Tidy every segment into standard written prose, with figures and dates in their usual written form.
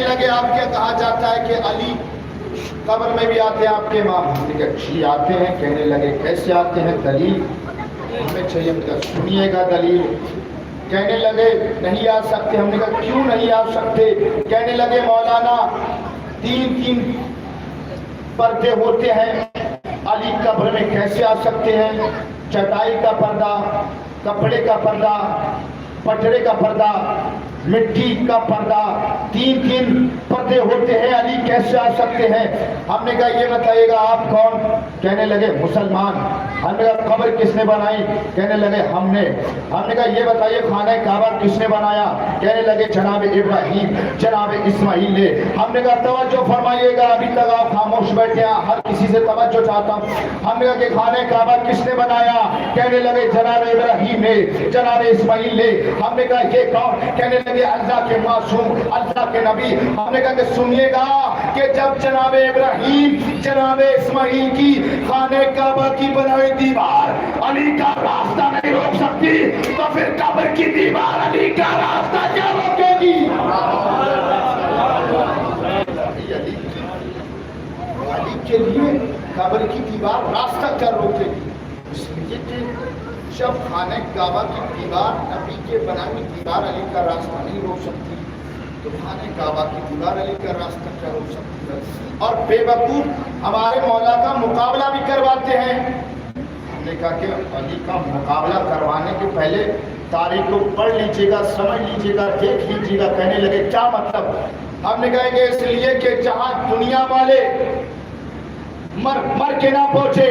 لگے آپ کیا کہا جاتا ہے کہ علی قبر میں بھی آتے ہیں آپ کے امام؟ ہم نے کہا جی آتے ہیں. کہنے لگے کیسے آتے ہیں؟ دلیل ہمیں چاہیے. ہم نے کہا سنیے گا دلیل. کہنے لگے نہیں آ سکتے. ہم نے کہا کیوں نہیں آ سکتے؟ کہنے لگے مولانا 3 پردے ہوتے ہیں، علی قبر میں کیسے آ سکتے ہیں؟ چٹائی کا پردہ، کپڑے کا پردہ، پٹرے کا پردہ، مٹی کا پردہ، 3 پردے ہوتے ہیں، علی کیسے آ سکتے ہیں؟ ہم نے کہا یہ بتائیے گا آپ کون؟ کہنے لگے مسلمان. ہم نے کہا قبر کس نے بنائی؟ کہنے لگے ہم نے. ہم نے کہا یہ بتائیے خانہ کعبہ کس نے بنایا؟ کہنے لگے جناب ابراہیم، جناب اسماعیل نے. ہم نے کہا توجہ فرمائیے گا، ابھی تک آپ خاموش بیٹھے ہیں، ہر کسی سے توجہ چاہتا ہوں. ہم نے کہا کہ خانہ کعبہ کس نے بنایا؟ کہنے لگے جناب ابراہیم نے، جناب اسماعیل نے. ہم نے کہا یہ کون؟ کہنے لگے اللہ کے معصوم، اللہ کے نبی. ہم نے کہا کہ سنیے گا کہ جب جناب ابراہیم، جناب اسماعیل کی خانہ کعبہ کی بنائی دیوار علی کا راستہ نہیں روک سکتی، تو پھر قبر کی دیوار علی کا راستہ کیا روکے گی؟ علی کے لیے قبر کی دیوار راستہ کیا روکے گی؟ اس لیے کہ جب خانہ کعبہ کی دیوار نبی کے بنائی دیوار علی کا راستہ نہیں روک سکتی، تو خانہ کعبہ کی دیوار علی کا راستہ کیا روک سکتی ہے؟ اور بے وقوف ہمارے مولا کا مقابلہ بھی کرواتے ہیں. ہم نے کہا کہ علی کا مقابلہ کروانے کے پہلے تاریخ کو پڑھ لیجیے گا، سمجھ لیجیے گا، دیکھ لیجیے گا. کہنے لگے کیا مطلب؟ ہم نے کہا کہ اس لیے کہ جہاں دنیا والے مر کے نہ پہنچے،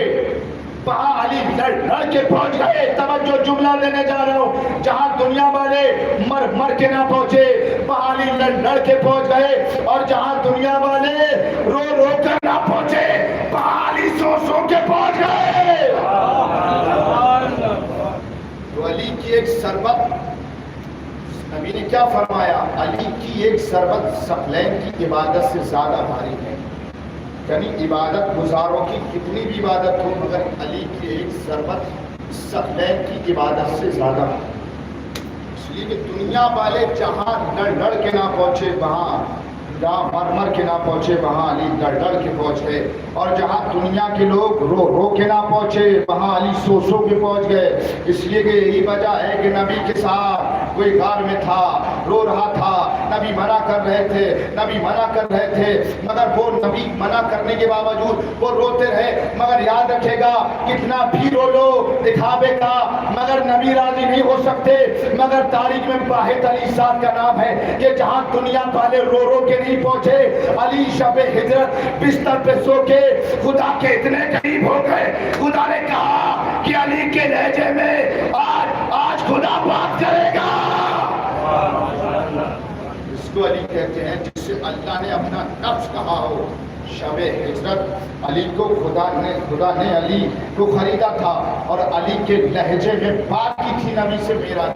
وہاں علی لڑ کے پہنچ گئے. توجہ جملہ دینے جا رہا ہوں. جہاں دنیا والے مر کے نہ پہنچے، وہاں علی لڑ کے پہنچ گئے. اور جہاں دنیا والے رو کر نہ پہنچے، وہاں علی سو کے پہنچ گئے. تو علی کی ایک شربت، نبی نے کیا فرمایا؟ علی کی ایک شربت ثقلین کی عبادت سے زیادہ بھاری ہے. یعنی عبادت گزاروں کی کتنی بھی عبادت ہو، مگر علی کی ایک شربت ثقلین کی عبادت سے زیادہ. اس لیے کہ دنیا والے جہاں لڑ کے نہ پہنچے، وہاں جہاں مر کے نہ پہنچے، وہاں علی لڑ کے پہنچ گئے. اور جہاں دنیا کے لوگ رو کے نہ پہنچے، وہاں علی سو کے پہنچ گئے. اس لیے کہ یہی وجہ ہے کہ نبی کے ساتھ کوئی غار میں تھا، رو رہا تھا، نبی منع کر رہے تھے، مگر وہ نبی منع کرنے کے باوجود وہ روتے رہے. مگر یاد رکھے گا کتنا بھی رو لو دکھاوے کا، مگر نبی راضی نہیں ہو سکتے. مگر تاریخ میں واحد علی صاحب کا نام ہے کہ جہاں دنیا والے رو کے نہیں پہنچے، علی شب ہجرت بستر پہ سو کے خدا کے اتنے قریب ہو گئے. خدا نے کہا کہ علی کے لہجے میں آج خدا بات کرے گا. اس کو علی کہتے ہیں جس سے اللہ نے اپنا نفس کہا ہو. شب ہجرت علی کو خدا نے علی کو خریدا تھا اور علی کے لہجے میں بات کی تھی نبی سے میرا.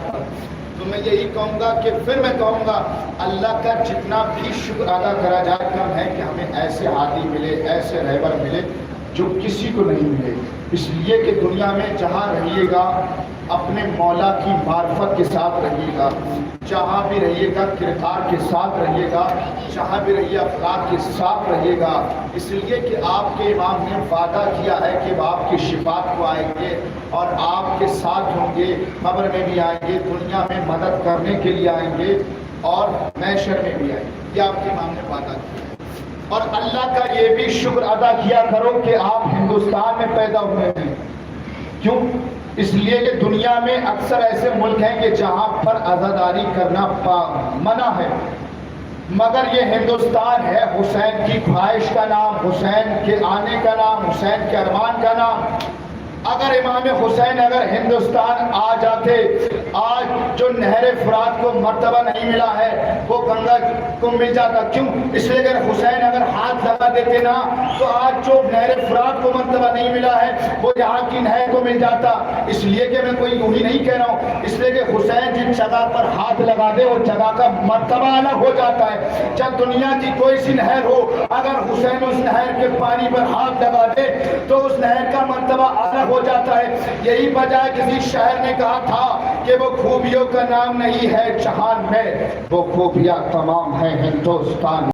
تو میں یہی کہوں گا کہ پھر میں کہوں گا اللہ کا جتنا بھی شکر ادا کرا جائے کم ہے کہ ہمیں ایسے ہادی ملے، ایسے رہبر ملے جو کسی کو نہیں ملے. اس لیے کہ دنیا میں جہاں رہیے گا اپنے مولا کی معرفت کے ساتھ رہیے گا، جہاں بھی رہیے گا کردار کے ساتھ رہیے گا، جہاں بھی رہیے اخلاق کے ساتھ رہیے گا. اس لیے کہ آپ کے امام نے وعدہ کیا ہے کہ وہ آپ کی شفاعت کو آئیں گے اور آپ کے ساتھ ہوں گے، قبر میں بھی آئیں گے، دنیا میں مدد کرنے کے لیے آئیں گے اور محشر میں بھی آئیں گے. یہ آپ کے امام نے وعدہ کیا. اور اللہ کا یہ بھی شکر ادا کیا کرو کہ آپ ہندوستان میں پیدا ہوئے ہیں. کیوں؟ اس لیے کہ دنیا میں اکثر ایسے ملک ہیں کہ جہاں پر عزاداری کرنا منع ہے، مگر یہ ہندوستان ہے حسین کی خواہش کا نام، حسین کے آنے کا نام، حسین کے ارمان کا نام. اگر امام حسین اگر ہندوستان آ جاتے، آج جو نہر فرات کو مرتبہ نہیں ملا ہے وہ گنگا کو مل جاتا. کیوں؟ اس لیے کہ حسین اگر ہاتھ لگا دیتے نا تو آج جو نہر فرات کو مرتبہ نہیں ملا ہے وہ یہاں کی نہر کو مل جاتا. اس لیے کہ میں کوئی یوں ہی نہیں کہہ رہا ہوں، اس لیے کہ حسین جن جگہ پر ہاتھ لگا دے وہ جگہ کا مرتبہ الگ ہو جاتا ہے. جب دنیا کی کوئی سی نہر ہو، اگر حسین اس نہر کے پانی پر ہاتھ لگا دے تو اس نہر کا مرتبہ الگ ہو جاتا ہے. یہی وجہ کسی شاعر نے کہا تھا کہ وہ خوبیوں کا نام نہیں ہے جہان میں، وہ خوبیاں تمام ہیں ہندوستان